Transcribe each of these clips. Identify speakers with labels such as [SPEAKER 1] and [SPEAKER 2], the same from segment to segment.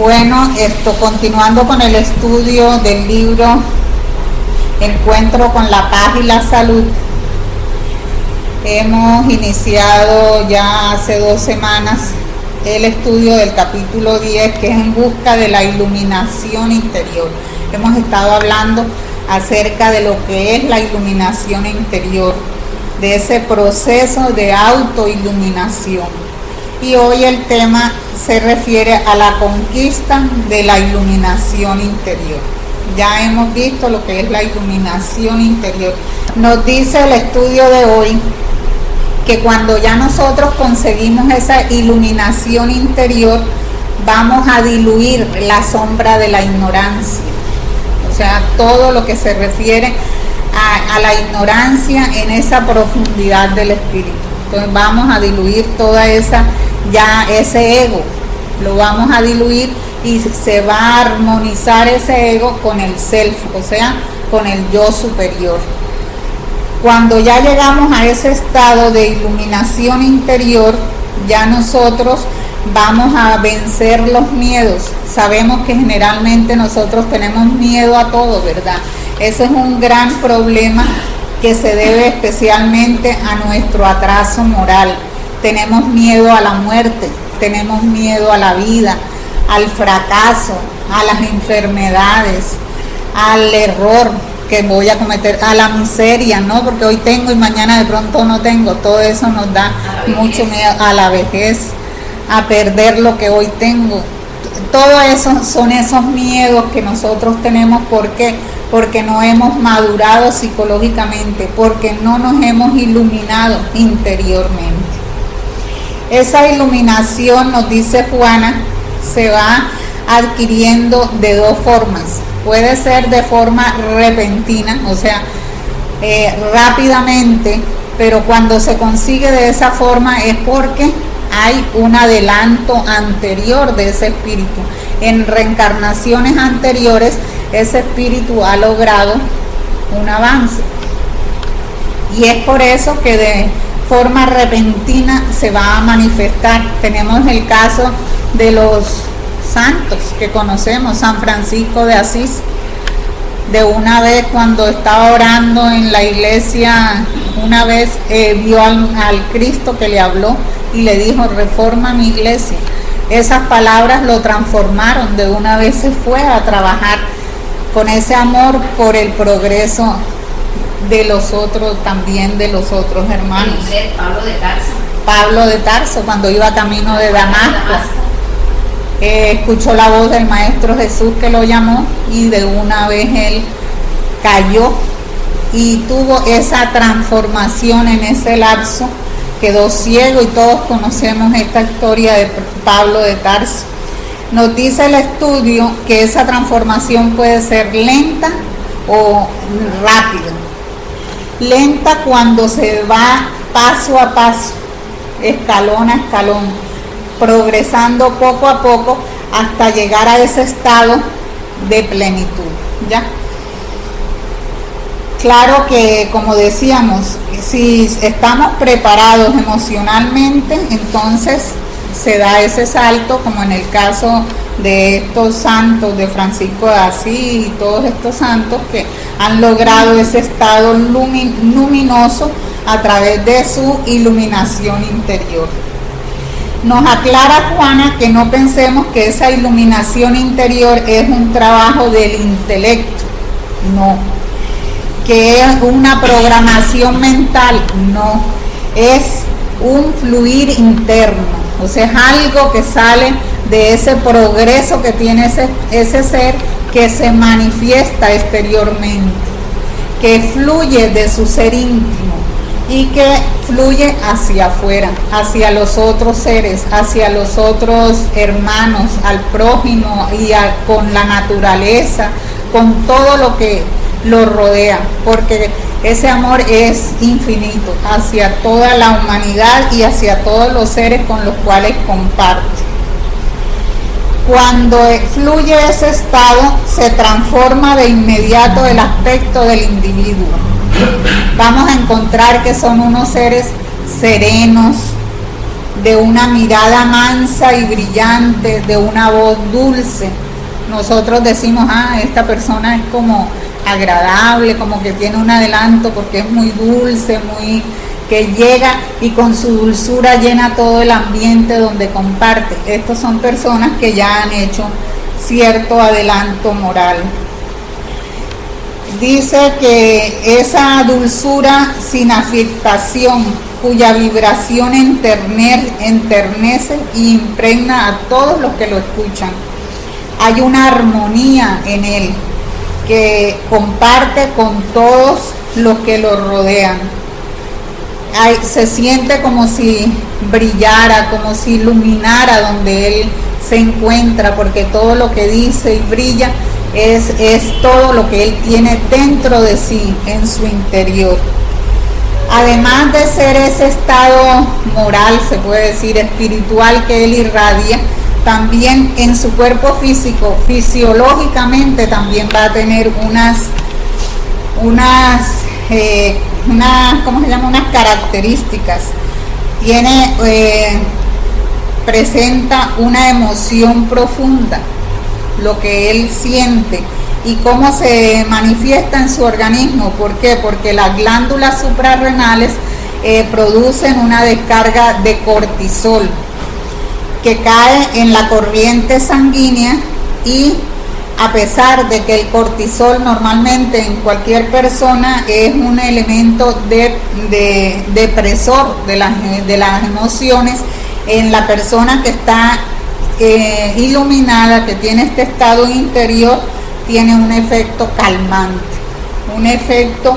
[SPEAKER 1] Bueno, continuando con el estudio del libro Encuentro con la Paz y la Salud, hemos iniciado ya hace 2 semanas el estudio del capítulo 10, que es en busca de la iluminación interior. Hemos estado hablando acerca de lo que es la iluminación interior, de ese proceso de autoiluminación. Y hoy el tema se refiere a la conquista de la iluminación interior. Ya hemos visto lo que es la iluminación interior. Nos dice el estudio de hoy que cuando ya nosotros conseguimos esa iluminación interior, vamos a diluir la sombra de la ignorancia. O sea, todo lo que se refiere a la ignorancia en esa profundidad del espíritu. Entonces vamos a diluir toda ese ego, lo vamos a diluir y se va a armonizar ese ego con el self, o sea, con el yo superior. Cuando ya llegamos a ese estado de iluminación interior, ya nosotros vamos a vencer los miedos. Sabemos que generalmente nosotros tenemos miedo a todo, ¿verdad? Ese es un gran problema que se debe especialmente a nuestro atraso moral. Tenemos miedo a la muerte, tenemos miedo a la vida, al fracaso, a las enfermedades, al error que voy a cometer, a la miseria, ¿no? Porque hoy tengo y mañana de pronto no tengo. Todo eso nos da mucho miedo, a la vejez, a perder lo que hoy tengo. Todo eso son esos miedos que nosotros tenemos. ¿Por qué? Porque no hemos madurado psicológicamente, porque no nos hemos iluminado interiormente. Esa iluminación, nos dice Juana, se va adquiriendo de 2 formas. Puede ser de forma repentina, o sea, rápidamente, pero cuando se consigue de esa forma es porque hay un adelanto anterior de ese espíritu. En reencarnaciones anteriores, ese espíritu ha logrado un avance. Y es por eso que de forma repentina se va a manifestar. Tenemos el caso de los santos que conocemos, San Francisco de Asís. De una vez, cuando estaba orando en la iglesia, una vez vio al Cristo que le habló y le dijo: reforma mi iglesia. Esas palabras lo transformaron. De una vez se fue a trabajar con ese amor por el progreso de los otros, también de los otros hermanos. Pablo de Tarso, cuando iba camino de Damasco, escuchó la voz del Maestro Jesús que lo llamó, y de una vez él cayó y tuvo esa transformación en ese lapso. Quedó ciego, y todos conocemos esta historia de Pablo de Tarso. Nos dice el estudio que esa transformación puede ser lenta o rápida. Lenta cuando se va paso a paso, escalón a escalón, progresando poco a poco hasta llegar a ese estado de plenitud, ¿ya? Claro que, como decíamos, si estamos preparados emocionalmente, entonces se da ese salto, como en el caso de estos santos, de Francisco de Asís y todos estos santos que han logrado ese estado luminoso a través de su iluminación interior. Nos aclara Juana que no pensemos que esa iluminación interior es un trabajo del intelecto, no. Que es una programación mental, no. Es un fluir interno, o sea, es algo que sale de ese progreso que tiene ese ser, que se manifiesta exteriormente, que fluye de su ser íntimo y que fluye hacia afuera, hacia los otros seres, hacia los otros hermanos, al prójimo y con la naturaleza, con todo lo que lo rodea, porque ese amor es infinito hacia toda la humanidad y hacia todos los seres con los cuales comparte. Cuando fluye ese estado, se transforma de inmediato el aspecto del individuo. Vamos a encontrar que son unos seres serenos, de una mirada mansa y brillante, de una voz dulce. Nosotros decimos, esta persona es como agradable, como que tiene un adelanto porque es muy dulce, muy que llega y con su dulzura llena todo el ambiente donde comparte. Estos son personas que ya han hecho cierto adelanto moral. Dice que esa dulzura sin afectación, cuya vibración enternece y impregna a todos los que lo escuchan. Hay una armonía en él que comparte con todos los que lo rodean. Se siente como si brillara, como si iluminara donde él se encuentra, porque todo lo que dice y brilla es todo lo que él tiene dentro de sí, en su interior. Además de ser ese estado moral, se puede decir espiritual que él irradia, también en su cuerpo físico, fisiológicamente también va a tener unas características. Presenta una emoción profunda, lo que él siente y cómo se manifiesta en su organismo. ¿Por qué? Porque las glándulas suprarrenales producen una descarga de cortisol que cae en la corriente sanguínea, y a pesar de que el cortisol normalmente en cualquier persona es un elemento depresor de las emociones, en la persona que está iluminada, que tiene este estado interior, tiene un efecto calmante, un efecto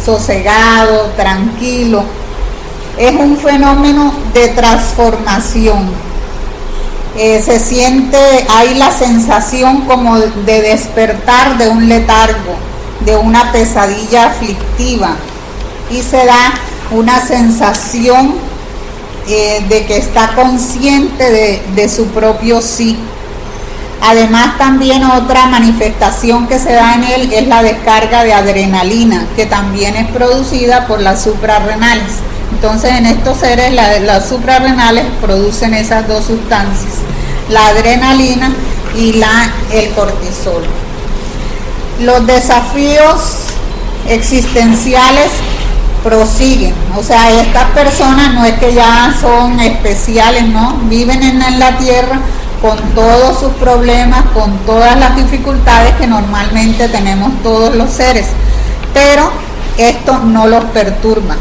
[SPEAKER 1] sosegado, tranquilo. Es un fenómeno de transformación. Se siente, hay la sensación como de despertar de un letargo, de una pesadilla aflictiva, y se da una sensación de que está consciente de su propio sí. Además, también otra manifestación que se da en él es la descarga de adrenalina, que también es producida por las suprarrenales. Entonces, en estos seres las suprarrenales producen esas dos sustancias, la adrenalina y el cortisol. Los desafíos existenciales prosiguen, o sea, estas personas no es que ya son especiales, no, viven en la tierra con todos sus problemas, con todas las dificultades que normalmente tenemos todos los seres, pero esto no los perturba.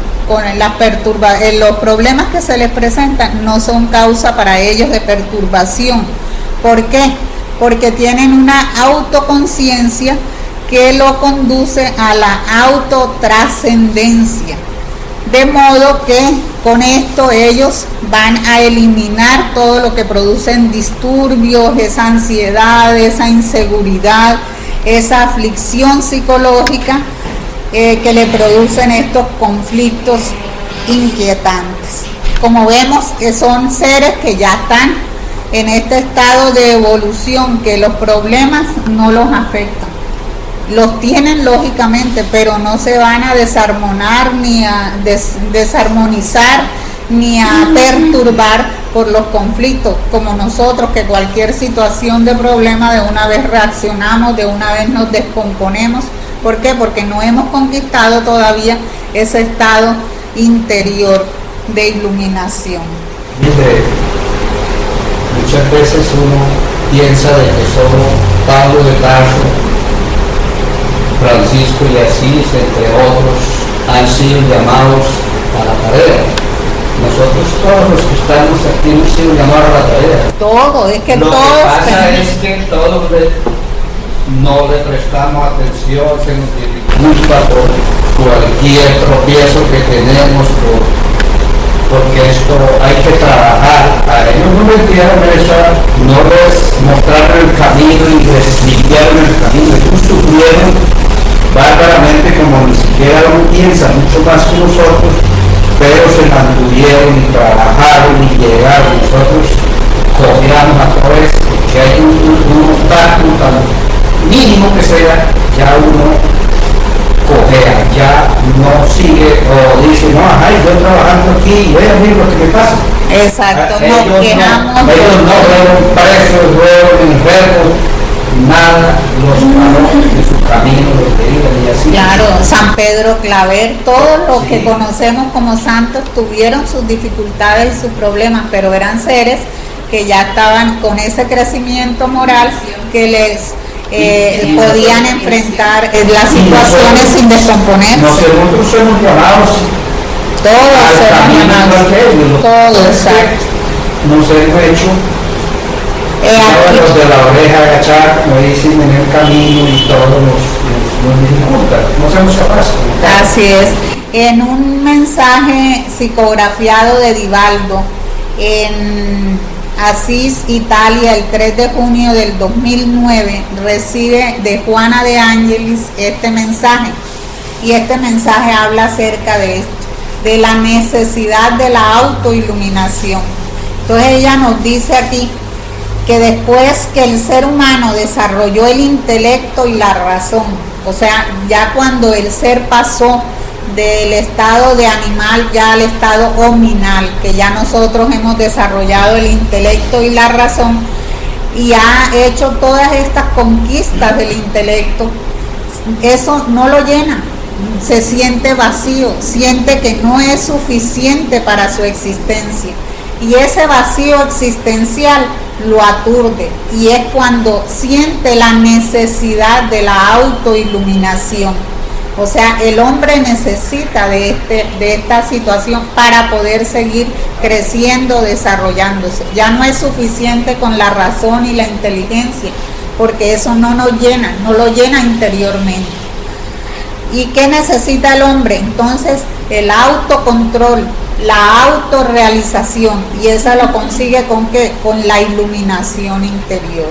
[SPEAKER 1] Los problemas que se les presentan no son causa para ellos de perturbación. ¿Por qué? Porque tienen una autoconciencia que lo conduce a la autotrascendencia. De modo que con esto ellos van a eliminar todo lo que producen disturbios, esa ansiedad, esa inseguridad, esa aflicción psicológica que le producen estos conflictos inquietantes. Como vemos, que son seres que ya están en este estado de evolución, que los problemas no los afectan. Los tienen lógicamente, pero no se van a desarmonar, ni a desarmonizar, ni a perturbar por los conflictos, como nosotros, que cualquier situación de problema de una vez reaccionamos, de una vez nos descomponemos. ¿Por qué? Porque no hemos conquistado todavía ese estado interior de iluminación.
[SPEAKER 2] Mire, muchas veces uno piensa de que solo Pablo de Tarso, Francisco y Asís, entre otros, han sido llamados a la tarea. Nosotros todos los que estamos aquí hemos sido llamados a la tarea.
[SPEAKER 1] Todo, es que
[SPEAKER 2] Lo
[SPEAKER 1] todos
[SPEAKER 2] que pasa
[SPEAKER 1] tenemos.
[SPEAKER 2] es que todos no le prestamos atención, se nos dificulta por cualquier tropiezo que tenemos, porque esto hay que trabajar. A ellos no les dieron eso, no les mostraron el camino y les limpiaron el camino. Ellos sufrieron bárbaramente, como ni siquiera uno piensa, mucho más que nosotros, pero se mantuvieron y trabajaron y llegaron. Nosotros cojeamos a todo esto, porque hay un obstáculo tan mínimo que sea, ya uno cojea, ya ya no sigue o dice, no, ay, yo trabajando aquí, voy a ver lo que me pasa.
[SPEAKER 1] Exacto, nos quejamos.
[SPEAKER 2] Ellos no fueron presos, fueron enfermos, nada los paró de su camino, los que iban y así.
[SPEAKER 1] Claro, San Pedro Claver, todos los que conocemos como santos tuvieron sus dificultades y sus problemas, pero eran seres que ya estaban con ese crecimiento moral que les podían enfrentar las situaciones sin descomponerse.
[SPEAKER 2] Nosotros somos llamados
[SPEAKER 1] Todos somos llamados, todos, exacto.
[SPEAKER 2] Nos hemos hecho los de la oreja agachar, como dicen, en el camino y todos nos dificultan, no somos capaces.
[SPEAKER 1] Así es. En un mensaje psicografiado de Divaldo en Asís, Italia, el 3 de junio del 2009, recibe de Juana de Ángelis este mensaje. Y este mensaje habla acerca de esto, de la necesidad de la autoiluminación. Entonces ella nos dice aquí que después que el ser humano desarrolló el intelecto y la razón, o sea, ya cuando el ser pasó del estado de animal ya al estado hominal, que ya nosotros hemos desarrollado el intelecto y la razón y ha hecho todas estas conquistas del intelecto, eso no lo llena, se siente vacío, siente que no es suficiente para su existencia y ese vacío existencial lo aturde y es cuando siente la necesidad de la autoiluminación. O sea, el hombre necesita de esta situación para poder seguir creciendo, desarrollándose. Ya no es suficiente con la razón y la inteligencia, porque eso no nos llena, no lo llena interiormente. ¿Y qué necesita el hombre? Entonces, el autocontrol, la autorrealización, y esa lo consigue ¿con qué? Con la iluminación interior.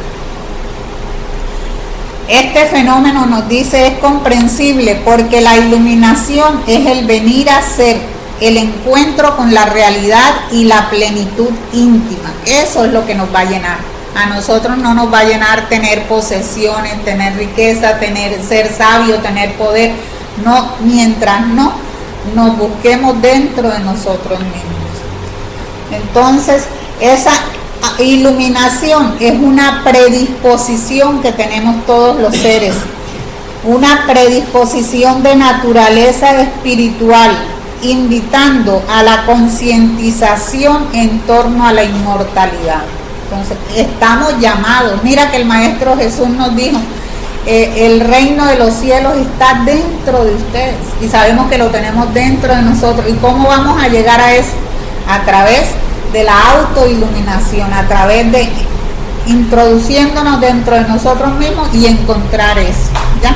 [SPEAKER 1] Este fenómeno, nos dice, es comprensible porque la iluminación es el venir a ser, el encuentro con la realidad y la plenitud íntima. Eso es lo que nos va a llenar. A nosotros no nos va a llenar tener posesiones, tener riqueza, ser sabio, tener poder. No, mientras no nos busquemos dentro de nosotros mismos. Entonces, esa iluminación es una predisposición que tenemos todos los seres, una predisposición de naturaleza espiritual, invitando a la concientización en torno a la inmortalidad. Entonces, estamos llamados. Mira que el Maestro Jesús nos dijo, el reino de los cielos está dentro de ustedes y sabemos que lo tenemos dentro de nosotros. ¿Y cómo vamos a llegar a eso? A través de la autoiluminación, a través de introduciéndonos dentro de nosotros mismos y encontrar eso, ¿ya?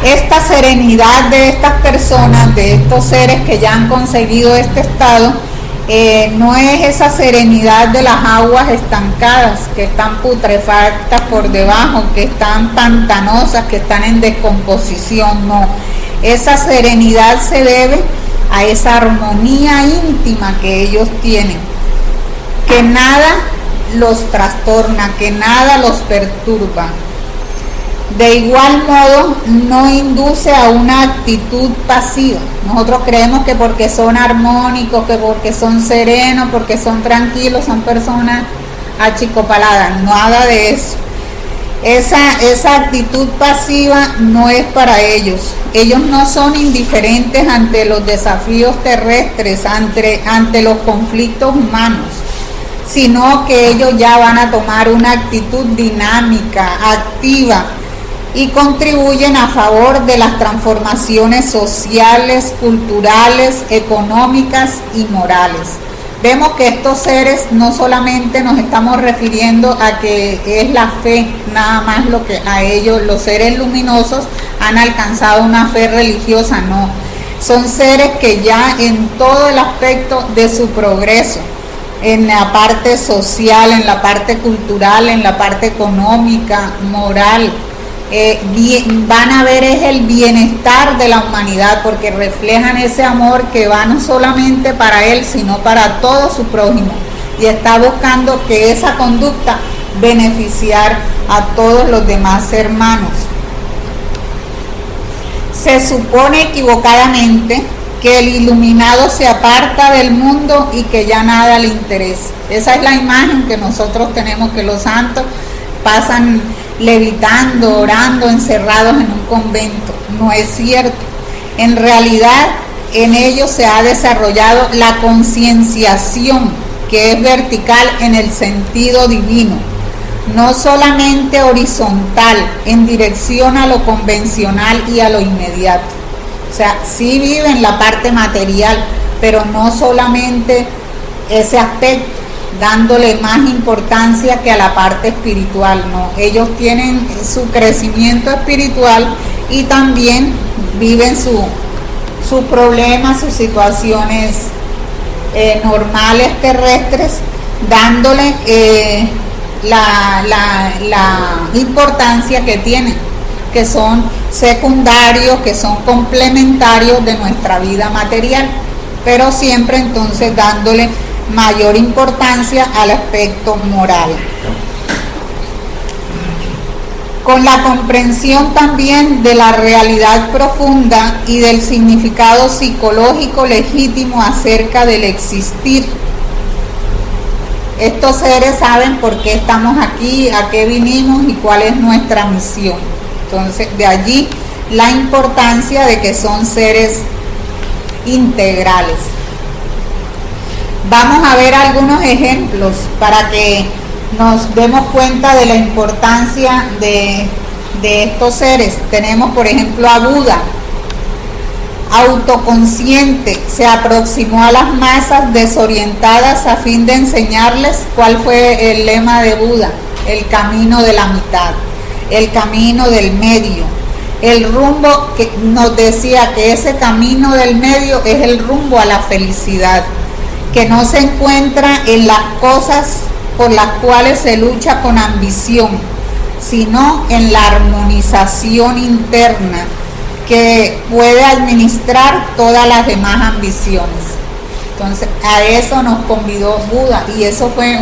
[SPEAKER 1] Esta serenidad de estas personas, de estos seres que ya han conseguido este estado, no es esa serenidad de las aguas estancadas que están putrefactas por debajo, que están pantanosas, que están en descomposición, no. Esa serenidad se debe a esa armonía íntima que ellos tienen, que nada los trastorna, que nada los perturba. De igual modo, no induce a una actitud pasiva. Nosotros creemos que porque son armónicos, que porque son serenos, porque son tranquilos, son personas achicopaladas. Nada de eso. Esa actitud pasiva no es para ellos. Ellos no son indiferentes ante los desafíos terrestres, ante los conflictos humanos, sino que ellos ya van a tomar una actitud dinámica, activa, y contribuyen a favor de las transformaciones sociales, culturales, económicas y morales. Vemos que estos seres no solamente nos estamos refiriendo a que es la fe, nada más lo que a ellos, los seres luminosos, han alcanzado una fe religiosa, no. Son seres que ya en todo el aspecto de su progreso, en la parte social, en la parte cultural, en la parte económica, moral, van a ver es el bienestar de la humanidad, porque reflejan ese amor que va no solamente para él, sino para todo su prójimo, y está buscando que esa conducta beneficiar a todos los demás hermanos. Se supone equivocadamente que el iluminado se aparta del mundo y que ya nada le interesa. Esa es la imagen que nosotros tenemos, que los santos pasan levitando, orando, encerrados en un convento. No es cierto. En realidad, en ellos se ha desarrollado la concienciación, que es vertical en el sentido divino, no solamente horizontal, en dirección a lo convencional y a lo inmediato. O sea, sí viven la parte material, pero no solamente ese aspecto, dándole más importancia que a la parte espiritual, no. Ellos tienen su crecimiento espiritual y también viven sus problemas, sus situaciones normales terrestres, dándole la importancia que tienen, que son secundarios, que son complementarios de nuestra vida material, pero siempre entonces dándole mayor importancia al aspecto moral. Con la comprensión también de la realidad profunda y del significado psicológico legítimo acerca del existir. Estos seres saben por qué estamos aquí, a qué vinimos y cuál es nuestra misión. Entonces, de allí la importancia de que son seres integrales. Vamos a ver algunos ejemplos para que nos demos cuenta de la importancia de estos seres. Tenemos, por ejemplo, a Buda, autoconsciente, se aproximó a las masas desorientadas a fin de enseñarles cuál fue el lema de Buda: el camino de la mitad, el camino del medio, el rumbo que nos decía que ese camino del medio es el rumbo a la felicidad, que no se encuentra en las cosas por las cuales se lucha con ambición, sino en la armonización interna que puede administrar todas las demás ambiciones. Entonces, a eso nos convidó Buda, y eso fue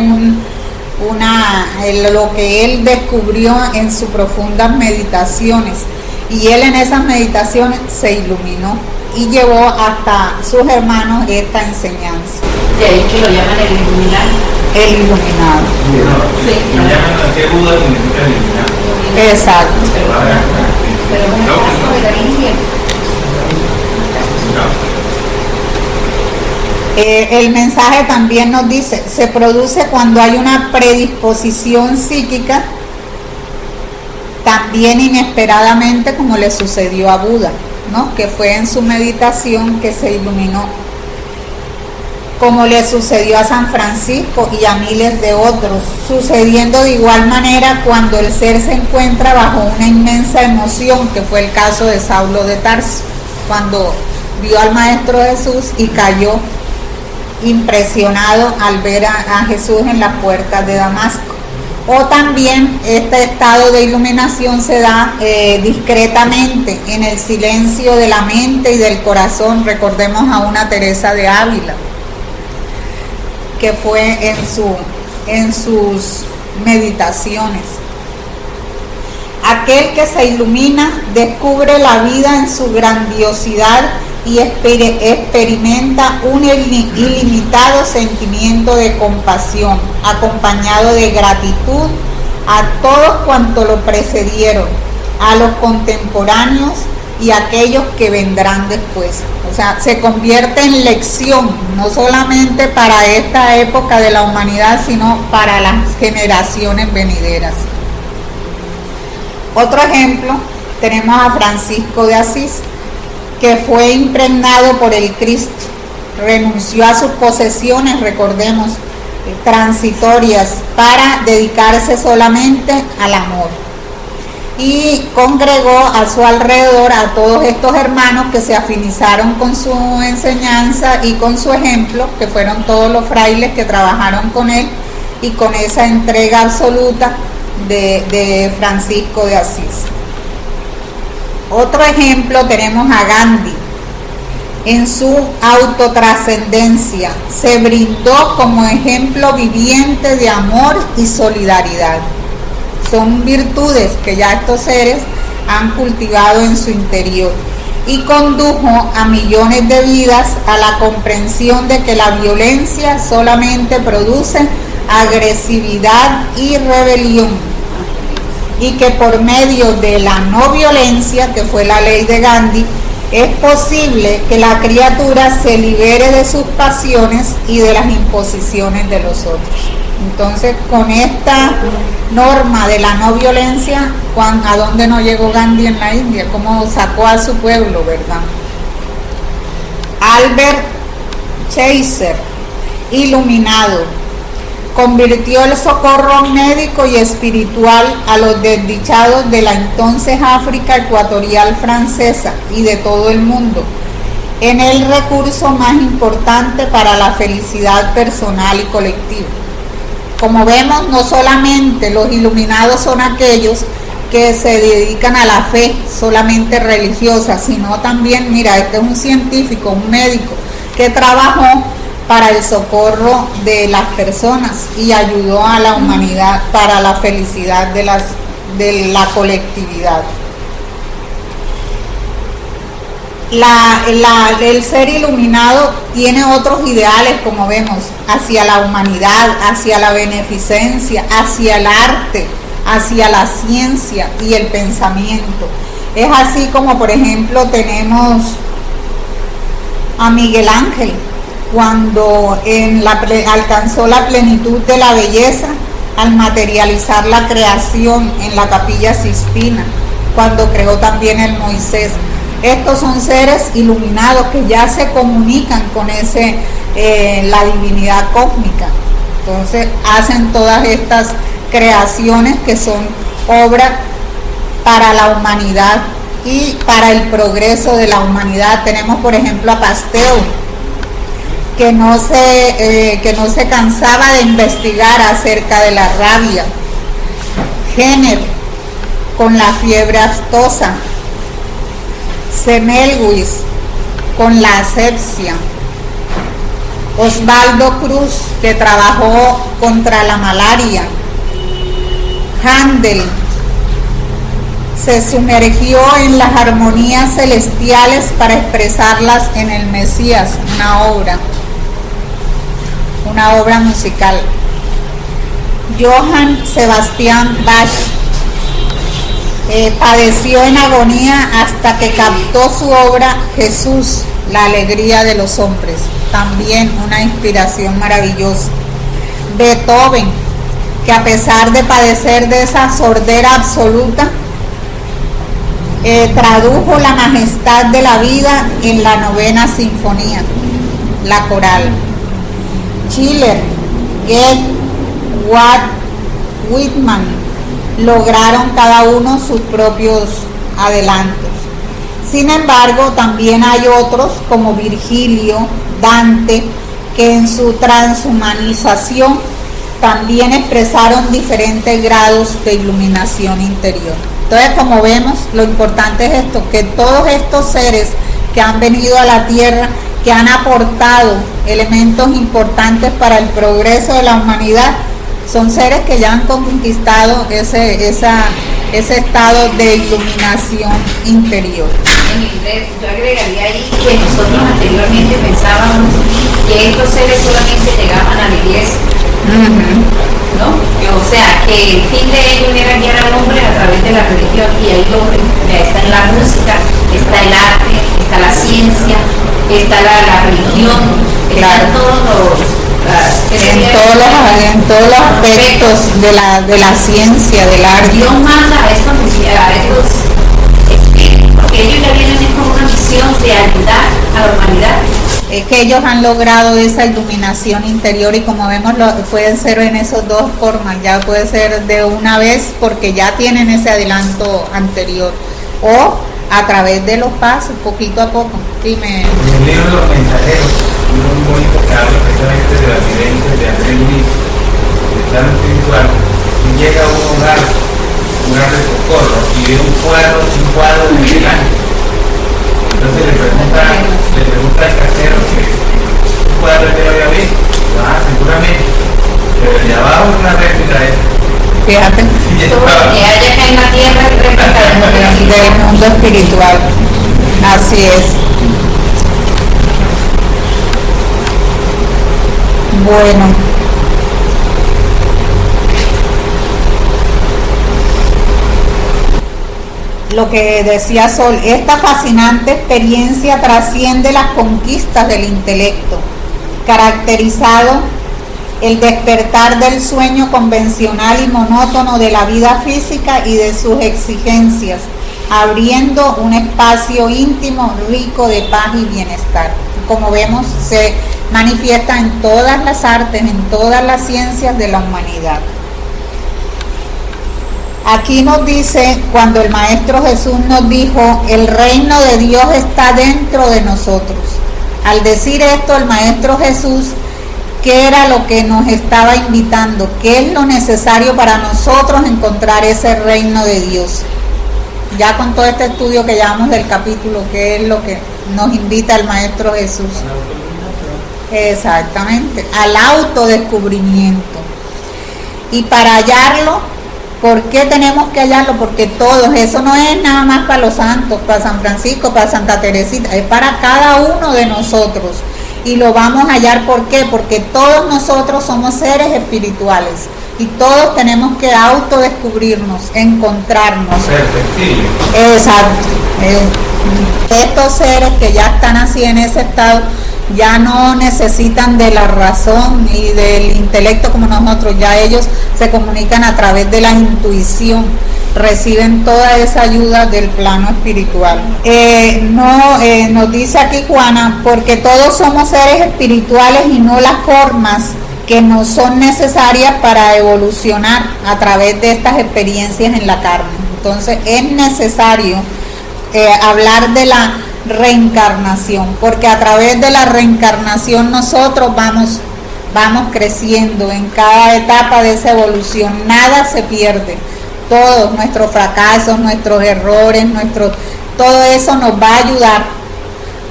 [SPEAKER 1] lo que él descubrió en sus profundas meditaciones, y él en esas meditaciones se iluminó y llevó hasta sus hermanos esta enseñanza.
[SPEAKER 3] De ahí que lo llaman el iluminado.
[SPEAKER 1] El iluminado.
[SPEAKER 3] Sí.
[SPEAKER 4] Lo llaman a qué Buda significa iluminado.
[SPEAKER 1] Exacto.
[SPEAKER 3] Pero en el caso de la India,
[SPEAKER 1] el mensaje también nos dice: se produce cuando hay una predisposición psíquica, también inesperadamente, como le sucedió a Buda, ¿no? Que fue en su meditación que se iluminó, como le sucedió a San Francisco y a miles de otros, sucediendo de igual manera cuando el ser se encuentra bajo una inmensa emoción, que fue el caso de Saulo de Tarso, cuando vio al Maestro Jesús y cayó impresionado al ver a Jesús en las puertas de Damasco. O también este estado de iluminación se da discretamente en el silencio de la mente y del corazón. Recordemos a una Teresa de Ávila, que fue en sus meditaciones. Aquel que se ilumina descubre la vida en su grandiosidad y experimenta un ilimitado sentimiento de compasión, acompañado de gratitud a todos cuantos lo precedieron, a los contemporáneos y a aquellos que vendrán después. O sea, se convierte en lección, no solamente para esta época de la humanidad, sino para las generaciones venideras. Otro ejemplo, tenemos a Francisco de Asís, que fue impregnado por el Cristo, renunció a sus posesiones, recordemos, transitorias, para dedicarse solamente al amor, y congregó a su alrededor a todos estos hermanos que se afinizaron con su enseñanza y con su ejemplo, que fueron todos los frailes que trabajaron con él y con esa entrega absoluta de Francisco de Asís. Otro ejemplo tenemos a Gandhi. En su autotrascendencia se brindó como ejemplo viviente de amor y solidaridad. Son virtudes que ya estos seres han cultivado en su interior. y condujo a millones de vidas a la comprensión de que la violencia solamente produce agresividad y rebelión, y que por medio de la no violencia, que fue la ley de Gandhi, es posible que la criatura se libere de sus pasiones y de las imposiciones de los otros. Entonces, con esta norma de la no violencia, ¿a dónde no llegó Gandhi en la India? ¿Cómo sacó a su pueblo, verdad? Albert Schweitzer, iluminado, convirtió el socorro médico y espiritual a los desdichados de la entonces África ecuatorial francesa y de todo el mundo en el recurso más importante para la felicidad personal y colectiva. Como vemos, no solamente los iluminados son aquellos que se dedican a la fe solamente religiosa, sino también, mira, este es un científico, un médico que trabajó para el socorro de las personas y ayudó a la humanidad para la felicidad de la colectividad. El ser iluminado tiene otros ideales, como vemos, hacia la humanidad, hacia la beneficencia, hacia el arte, hacia la ciencia y el pensamiento. Es así como, por ejemplo, tenemos a Miguel Ángel, cuando alcanzó la plenitud de la belleza al materializar la creación en la Capilla Sixtina, cuando creó también el Moisés. Estos son seres iluminados que ya se comunican con la divinidad cósmica. Entonces hacen todas estas creaciones que son obras para la humanidad y para el progreso de la humanidad. Tenemos, por ejemplo, a Pasteur, que no se cansaba de investigar acerca de la rabia. Jenner con la fiebre aftosa. Semmelweis con la asepsia. Osvaldo Cruz, que trabajó contra la malaria. Handel se sumergió en las armonías celestiales para expresarlas en el Mesías, una obra musical. Johann Sebastian Bach padeció en agonía hasta que captó su obra Jesús, la alegría de los hombres, también una inspiración maravillosa. Beethoven, que a pesar de padecer de esa sordera absoluta, tradujo la majestad de la vida en la 9ª sinfonía, la coral. Schiller, Goethe, Watt, Whitman lograron cada uno sus propios adelantos. Sin embargo, también hay otros como Virgilio, Dante, que en su transhumanización también expresaron diferentes grados de iluminación interior. Entonces, como vemos, lo importante es esto, que todos estos seres que han venido a la tierra, que han aportado elementos importantes para el progreso de la humanidad, son seres que ya han conquistado ese estado de iluminación interior.
[SPEAKER 3] Yo agregaría ahí que nosotros anteriormente pensábamos que estos seres solamente llegaban a la iglesia, ¿no? O sea, que el fin de ellos era guiar al hombre a través de la religión, y ahí está en la música, está el arte, está la ciencia, está la religión, están
[SPEAKER 1] en todos los aspectos de la ciencia, del arte.
[SPEAKER 3] Dios manda a estos porque ellos ya vienen con una misión de ayudar a la humanidad.
[SPEAKER 1] Es que ellos han logrado esa iluminación interior, y como vemos pueden ser en esas dos formas, ya puede ser de una vez porque ya tienen ese adelanto anterior, o a través de los pasos, poquito a poco. Dime.
[SPEAKER 4] En el libro Los Mensajeros, un libro muy bonito que habla precisamente de las vivencias de Andrés Luis, del plano espiritual, y llega a un hogar de socorro, y ve un cuadro de Miguel Ángel. Entonces le pregunta al casero que un cuadro que lo había visto. Seguramente, pero de abajo es una réplica de eso.
[SPEAKER 1] Fíjate.
[SPEAKER 3] Que haya acá en la tierra réplica
[SPEAKER 1] del mundo espiritual. Así es. Bueno. Lo que decía Sol, esta fascinante experiencia trasciende las conquistas del intelecto, caracterizado el despertar del sueño convencional y monótono de la vida física y de sus exigencias, abriendo un espacio íntimo rico de paz y bienestar. Como vemos, se manifiesta en todas las artes, en todas las ciencias de la humanidad. Aquí nos dice, cuando el Maestro Jesús nos dijo, el reino de Dios está dentro de nosotros. Al decir esto, el Maestro Jesús, ¿qué era lo que nos estaba invitando? ¿Qué es lo necesario para nosotros encontrar ese reino de Dios? Ya con todo este estudio que llevamos del capítulo, ¿qué es lo que nos invita el Maestro Jesús? Exactamente, al autodescubrimiento. Y para hallarlo, ¿por qué tenemos que hallarlo? Porque todos, eso no es nada más para los santos, para San Francisco, para Santa Teresita, es para cada uno de nosotros. Y lo vamos a hallar, ¿por qué? Porque todos nosotros somos seres espirituales y todos tenemos que autodescubrirnos, encontrarnos. Exacto. Estos seres que ya están así en ese estado, ya no necesitan de la razón y del intelecto como nosotros, ya ellos se comunican a través de la intuición, reciben toda esa ayuda del plano espiritual. Nos dice aquí Juana, porque todos somos seres espirituales y no las formas que nos son necesarias para evolucionar a través de estas experiencias en la carne. Entonces es necesario hablar de la reencarnación, porque a través de la reencarnación nosotros vamos creciendo en cada etapa de esa evolución, nada se pierde, todos nuestros fracasos, nuestros errores, todo eso nos va a ayudar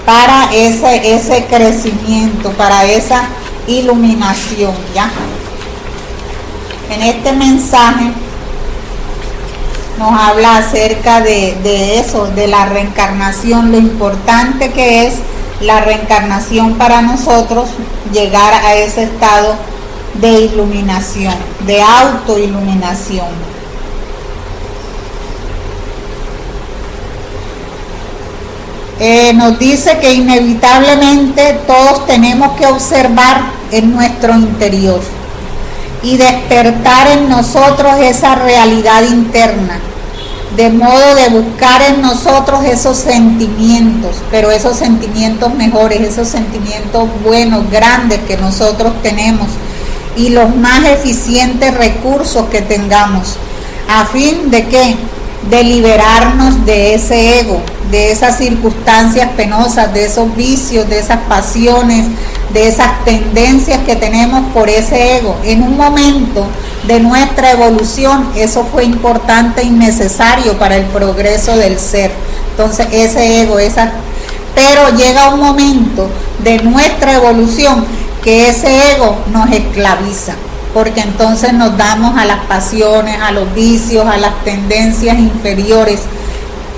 [SPEAKER 1] para ese crecimiento, para esa iluminación, ¿ya? En este mensaje nos habla acerca de eso, de la reencarnación, lo importante que es la reencarnación para nosotros, llegar a ese estado de iluminación, de autoiluminación. Nos dice que inevitablemente todos tenemos que observar en nuestro interior y despertar en nosotros esa realidad interna, de modo de buscar en nosotros esos sentimientos, pero esos sentimientos mejores, esos sentimientos buenos, grandes que nosotros tenemos y los más eficientes recursos que tengamos, a fin de ¿qué? De liberarnos de ese ego, de esas circunstancias penosas, de esos vicios, de esas pasiones, de esas tendencias que tenemos por ese ego. En un momento de nuestra evolución eso fue importante y necesario para el progreso del ser. Entonces ese ego, pero llega un momento de nuestra evolución que ese ego nos esclaviza, porque entonces nos damos a las pasiones, a los vicios, a las tendencias inferiores.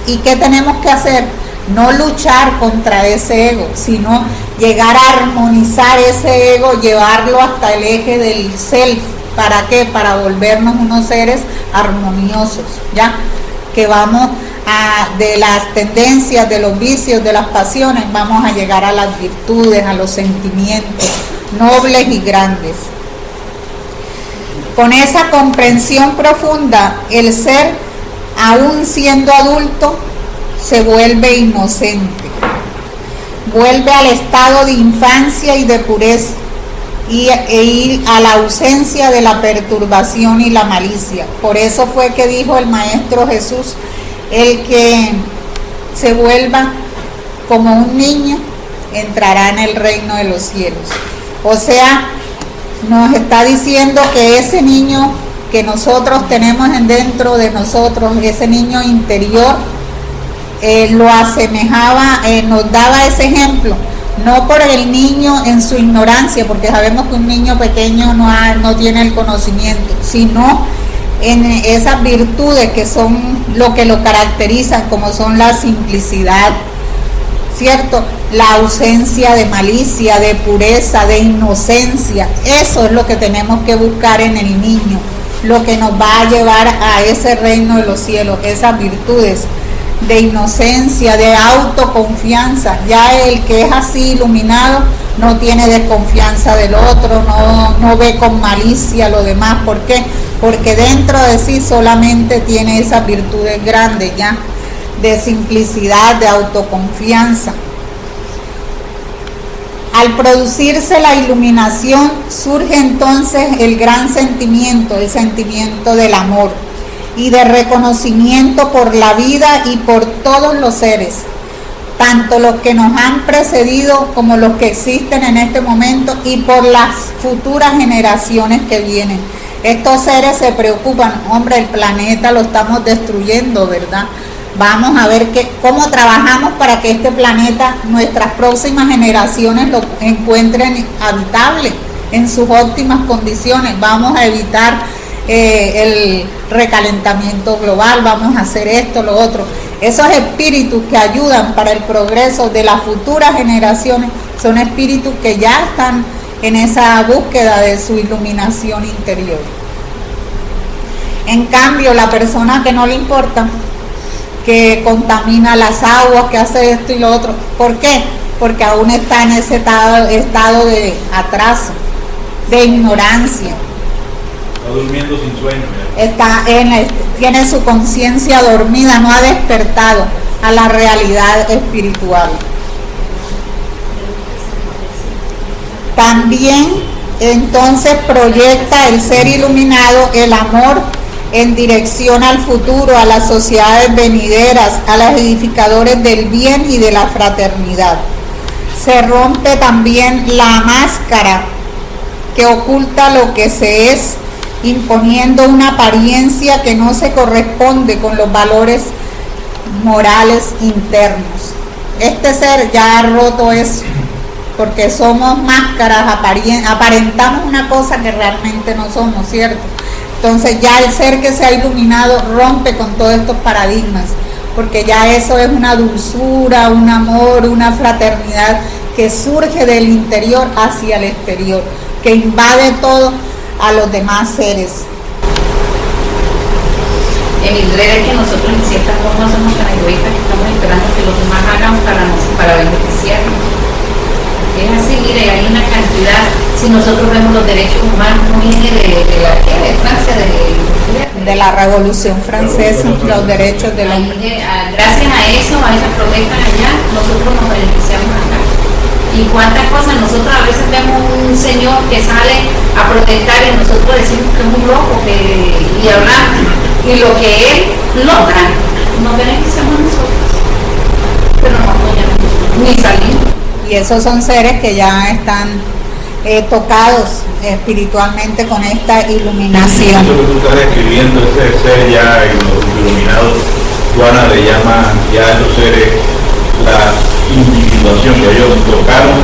[SPEAKER 1] ¿Y qué tenemos que hacer? No luchar contra ese ego, sino llegar a armonizar ese ego, llevarlo hasta el eje del self. ¿Para qué? Para volvernos unos seres armoniosos, ¿ya? Que vamos de las tendencias, de los vicios, de las pasiones, vamos a llegar a las virtudes, a los sentimientos nobles y grandes. Con esa comprensión profunda, el ser, aún siendo adulto, se vuelve inocente, vuelve al estado de infancia y de pureza y a la ausencia de la perturbación y la malicia. Por eso fue que dijo el Maestro Jesús, el que se vuelva como un niño entrará en el reino de los cielos. O sea, nos está diciendo que ese niño que nosotros tenemos dentro de nosotros, ese niño interior, lo asemejaba, nos daba ese ejemplo, no por el niño en su ignorancia, porque sabemos que un niño pequeño no tiene el conocimiento, sino en esas virtudes que son lo que lo caracterizan, como son la simplicidad, ¿cierto? La ausencia de malicia, de pureza, de inocencia. Eso es lo que tenemos que buscar en el niño, lo que nos va a llevar a ese reino de los cielos, esas virtudes de inocencia, de autoconfianza. Ya el que es así iluminado no tiene desconfianza del otro, no ve con malicia lo demás. ¿Por qué? Porque dentro de sí solamente tiene esas virtudes grandes ya, de simplicidad, de autoconfianza. Al producirse la iluminación, surge entonces el gran sentimiento, el sentimiento del amor y de reconocimiento por la vida y por todos los seres, tanto los que nos han precedido como los que existen en este momento y por las futuras generaciones que vienen. Estos seres se preocupan, hombre, el planeta lo estamos destruyendo, ¿verdad? Vamos a ver cómo trabajamos para que este planeta, nuestras próximas generaciones lo encuentren habitable en sus óptimas condiciones. Vamos a evitar el recalentamiento global, vamos a hacer esto, lo otro. Esos espíritus que ayudan para el progreso de las futuras generaciones son espíritus que ya están en esa búsqueda de su iluminación interior. En cambio, la persona que no le importa, que contamina las aguas, que hace esto y lo otro, ¿por qué? Porque aún está en ese estado de atraso, de ignorancia.
[SPEAKER 4] Está durmiendo sin sueño.
[SPEAKER 1] Tiene su conciencia dormida, no ha despertado a la realidad espiritual. También entonces proyecta el ser iluminado el amor en dirección al futuro, a las sociedades venideras, a los edificadores del bien y de la fraternidad. Se rompe también la máscara que oculta lo que se es, imponiendo una apariencia que no se corresponde con los valores morales internos. Este ser ya ha roto eso, porque somos máscaras, aparentamos una cosa que realmente no somos, ¿cierto? Entonces ya el ser que se ha iluminado rompe con todos estos paradigmas, porque ya eso es una dulzura, un amor, una fraternidad que surge del interior hacia el exterior, que invade todo a los demás seres.
[SPEAKER 3] Mildred, es que nosotros en cierta forma somos tan egoístas que estamos esperando que los demás hagan para beneficiarnos. Es así, mire, hay una cantidad, si nosotros vemos los derechos humanos, viene de Francia,
[SPEAKER 1] de la Revolución Francesa, los derechos del hombre.
[SPEAKER 3] Gracias a eso, a esa protesta allá, nosotros nos beneficiamos acá. Y cuántas cosas, nosotros a veces vemos un señor que sale a protestar y nosotros decimos que es un loco y hablamos. Y lo que él logra, nos beneficiamos nosotros. Pero no apoyamos, ni salimos.
[SPEAKER 1] Y esos son seres que ya están tocados espiritualmente con esta iluminación.
[SPEAKER 4] Eso que tú estás describiendo, ese ser ya iluminado, Juana le llama ya a esos seres la individuación, que ellos tocaron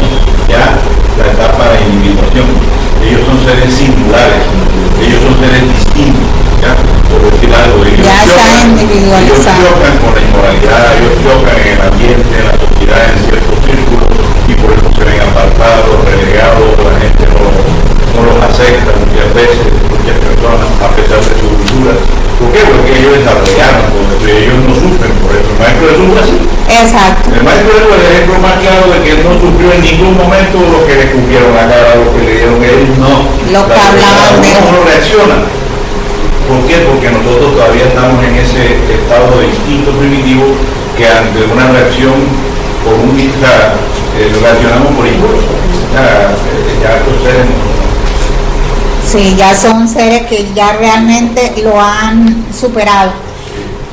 [SPEAKER 4] ya la etapa de individuación. Ellos son seres singulares, ellos son seres distintos, ¿ya? Por decir algo, ellos
[SPEAKER 1] ya están individualizados.
[SPEAKER 4] Ellos chocan con la inmoralidad, ellos chocan en el ambiente, en la sociedad, en ciertos círculos, y por eso se ven apartados, relegados, la gente no los acepta muchas veces, muchas personas, a pesar de su cultura. ¿Por qué? Porque ellos desarrollaron, porque ellos no sufren por eso. El maestro de sufre así.
[SPEAKER 1] Exacto.
[SPEAKER 4] El maestro es el ejemplo más claro de que él no sufrió en ningún momento lo que le escupieron la cara, lo que le dieron a él, no.
[SPEAKER 1] Lo que hablaban de él.
[SPEAKER 4] No reacciona. ¿Por qué? Porque nosotros todavía estamos en ese estado de instinto primitivo que ante una reacción comúnica reaccionamos por impulso. Ya estos seres
[SPEAKER 1] sí, ya son seres que ya realmente lo han superado.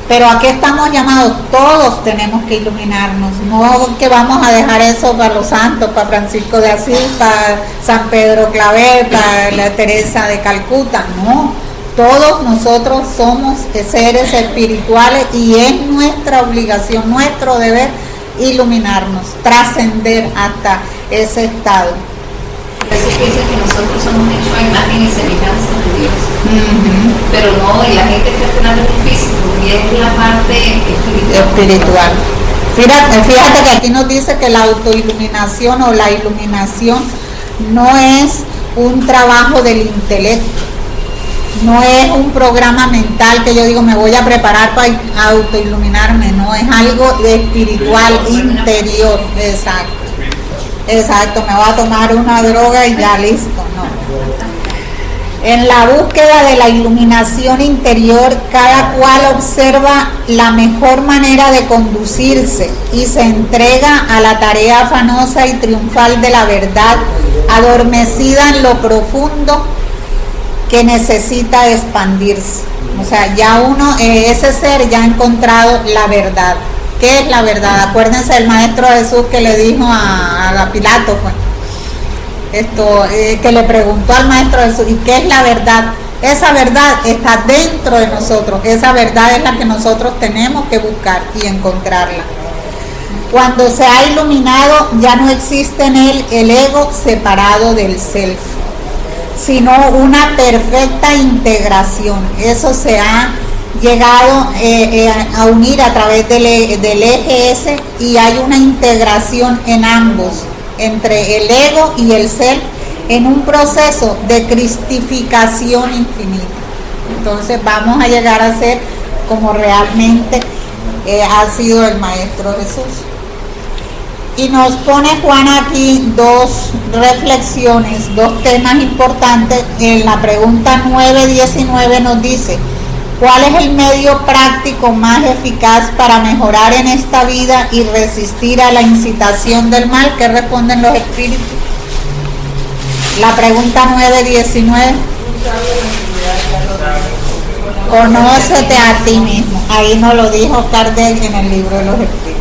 [SPEAKER 1] Pero aquí estamos llamados, todos tenemos que iluminarnos, no que vamos a dejar eso para los santos, para Francisco de Asís, para San Pedro Claver, para la Teresa de Calcuta, no. Todos nosotros somos seres espirituales y es nuestra obligación, nuestro deber iluminarnos, trascender hasta ese estado.
[SPEAKER 3] Por eso que dice que nosotros somos hechos a imagen y semejanza de Dios. Pero no, y la gente está esperando el físico, y es la parte espiritual.
[SPEAKER 1] Fíjate que aquí nos dice que la autoiluminación o la iluminación no es un trabajo del intelecto, no es un programa mental que yo digo me voy a preparar para autoiluminarme, no, es algo espiritual, interior, exacto, me voy a tomar una droga y ya listo, no. En la búsqueda de la iluminación interior, cada cual observa la mejor manera de conducirse y se entrega a la tarea afanosa y triunfal de la verdad, adormecida en lo profundo que necesita expandirse. O sea, ya uno, ese ser ya ha encontrado la verdad. ¿Qué es la verdad? Acuérdense del Maestro Jesús que le dijo a Pilato, pues. Que le preguntó al Maestro Jesús, ¿y qué es la verdad? Esa verdad está dentro de nosotros, esa verdad es la que nosotros tenemos que buscar y encontrarla. Cuando se ha iluminado, ya no existe en él el ego separado del self, sino una perfecta integración. Eso se ha llegado a unir a través del eje S y hay una integración en ambos, entre el ego y el ser, en un proceso de cristificación infinita. Entonces vamos a llegar a ser como realmente ha sido el Maestro Jesús. Y nos pone Juan aquí dos reflexiones, dos temas importantes. En la pregunta 9-19 nos dice: ¿cuál es el medio práctico más eficaz para mejorar en esta vida y resistir a la incitación del mal? ¿Qué responden los espíritus? La pregunta 9-19. Conócete a ti mismo. Ahí nos lo dijo Kardec en el libro de los espíritus.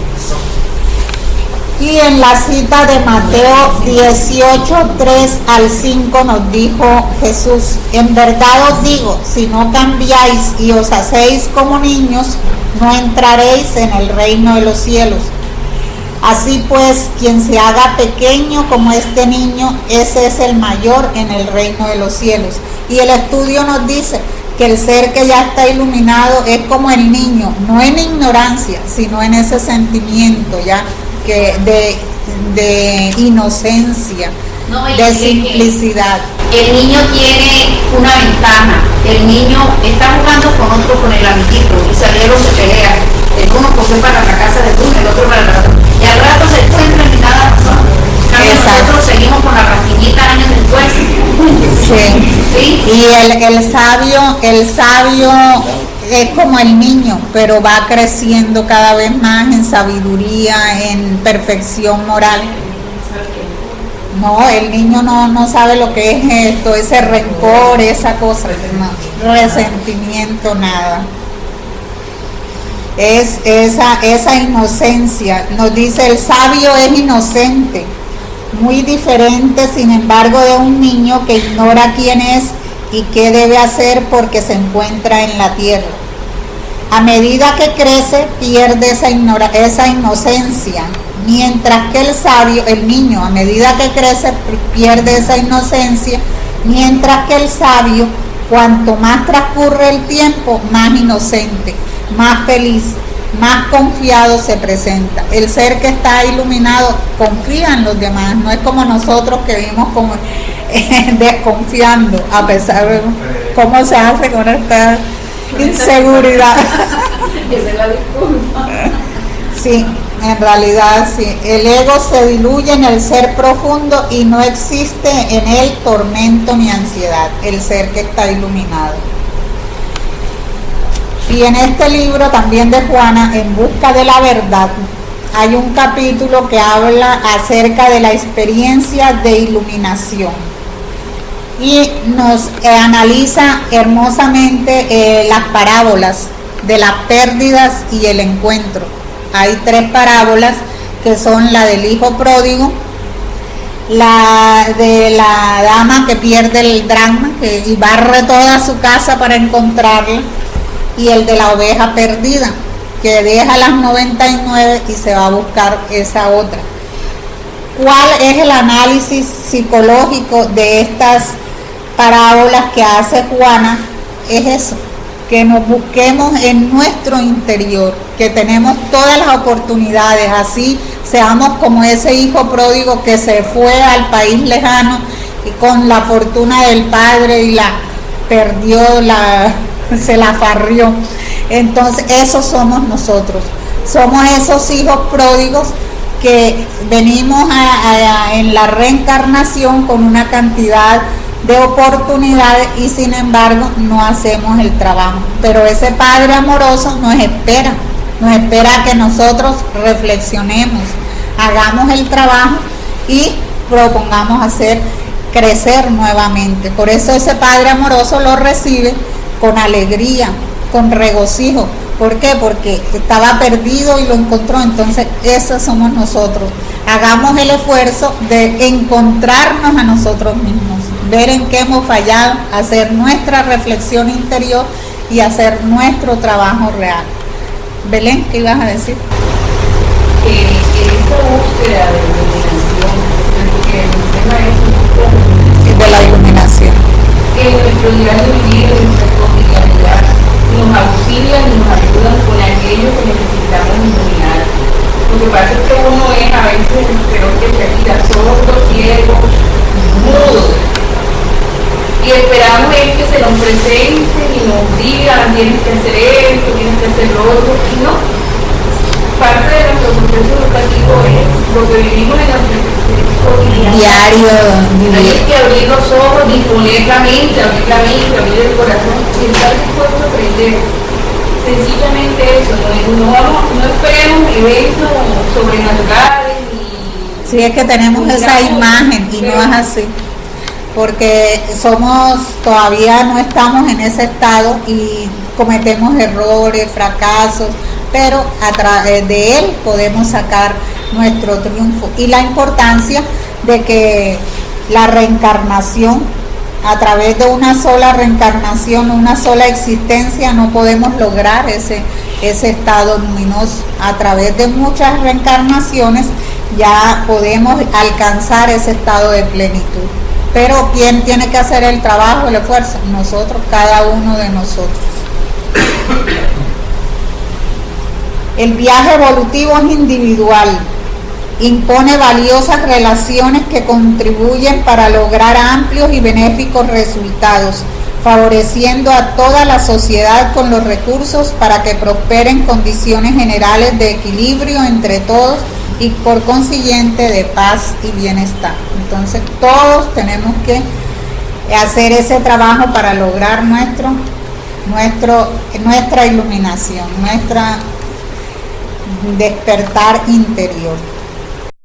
[SPEAKER 1] Y en la cita de Mateo 18:3-5 nos dijo Jesús: en verdad os digo, si no cambiáis y os hacéis como niños, no entraréis en el reino de los cielos. Así pues, quien se haga pequeño como este niño, ese es el mayor en el reino de los cielos. Y el estudio nos dice que el ser que ya está iluminado es como el niño, no en ignorancia, sino en ese sentimiento ya de inocencia, no, de simplicidad.
[SPEAKER 3] El niño tiene una ventaja, el niño está jugando con el amiguito y salieron se pelea, el uno coge para la casa del uno, el otro para la otra, y al rato se encuentran y nada pasó. Nosotros seguimos con la rafinita años después. Sí.
[SPEAKER 1] Y el sabio es como el niño, pero va creciendo cada vez más en sabiduría, en perfección moral. No, el niño no sabe lo que es esto, ese rencor, esa cosa, no, resentimiento, nada. Es esa inocencia. Nos dice, el sabio es inocente, muy diferente, sin embargo, de un niño que ignora quién es y qué debe hacer porque se encuentra en la tierra. A medida que crece, pierde esa inocencia, mientras que el niño, a medida que crece, pierde esa inocencia, mientras que el sabio, cuanto más transcurre el tiempo, más inocente, más feliz, más confiado se presenta. El ser que está iluminado confía en los demás, no es como nosotros que vivimos como desconfiando, a pesar de cómo se hace con esta inseguridad.
[SPEAKER 3] Esa es la disculpa.
[SPEAKER 1] Sí, en realidad sí. El ego se diluye en el ser profundo y no existe en él tormento ni ansiedad, el ser que está iluminado. Y en este libro también de Juana, En busca de la verdad, hay un capítulo que habla acerca de la experiencia de iluminación y nos analiza hermosamente las parábolas de las pérdidas y el encuentro. Hay 3 parábolas que son la del hijo pródigo, la de la dama que pierde el dracma y barre toda su casa para encontrarla, y el de la oveja perdida que deja las 99 y se va a buscar esa otra. ¿Cuál es el análisis psicológico de estas parábolas que hace Juana? Es eso, que nos busquemos en nuestro interior, que tenemos todas las oportunidades, así seamos como ese hijo pródigo que se fue al país lejano y con la fortuna del padre y la perdió, se la farrió. Entonces esos somos nosotros, somos esos hijos pródigos que venimos en la reencarnación con una cantidad de oportunidades y sin embargo no hacemos el trabajo. Pero ese Padre amoroso nos espera que nosotros reflexionemos, hagamos el trabajo y propongamos hacer crecer nuevamente. Por eso ese Padre amoroso lo recibe con alegría, con regocijo. ¿Por qué? Porque estaba perdido y lo encontró. Entonces esos somos nosotros. Hagamos el esfuerzo de encontrarnos a nosotros mismos, ver en qué hemos fallado, hacer nuestra reflexión interior y hacer nuestro trabajo real. Belén, ¿qué ibas a decir?
[SPEAKER 3] Esa búsqueda de iluminación, porque el tema es
[SPEAKER 1] De la iluminación.
[SPEAKER 3] que en nuestro diario vivir, en nuestra cotidianidad, nos auxilian y nos ayudan con aquello que necesitamos iluminar. Lo que pasa es que uno es a veces, creo que se tira sordo, ciego, mudo. Y esperamos es que se nos presenten y nos digan, tienes que hacer esto, tienes que hacer lo otro, y no. Parte de nuestro proceso educativo es lo que vivimos en la cotidianidad.
[SPEAKER 1] Diario.
[SPEAKER 3] Hay que abrir los ojos, disponer la mente, abrir el corazón y estar dispuesto a aprender. Sencillamente eso, no esperemos eventos sobrenaturales ni...
[SPEAKER 1] Sí, es que tenemos esa imagen y no es así, porque todavía no estamos en ese estado y cometemos errores, fracasos, pero a través de él podemos sacar nuestro triunfo. Y la importancia de que la reencarnación, a través de una sola reencarnación, una sola existencia, no podemos lograr ese estado luminoso. A través de muchas reencarnaciones ya podemos alcanzar ese estado de plenitud. Pero ¿quién tiene que hacer el trabajo, el esfuerzo? Nosotros, cada uno de nosotros. El viaje evolutivo es individual, impone valiosas relaciones que contribuyen para lograr amplios y benéficos resultados, favoreciendo a toda la sociedad con los recursos para que prosperen condiciones generales de equilibrio entre todos y por consiguiente de paz y bienestar. Entonces todos tenemos que hacer ese trabajo para lograr nuestra iluminación, nuestra despertar interior.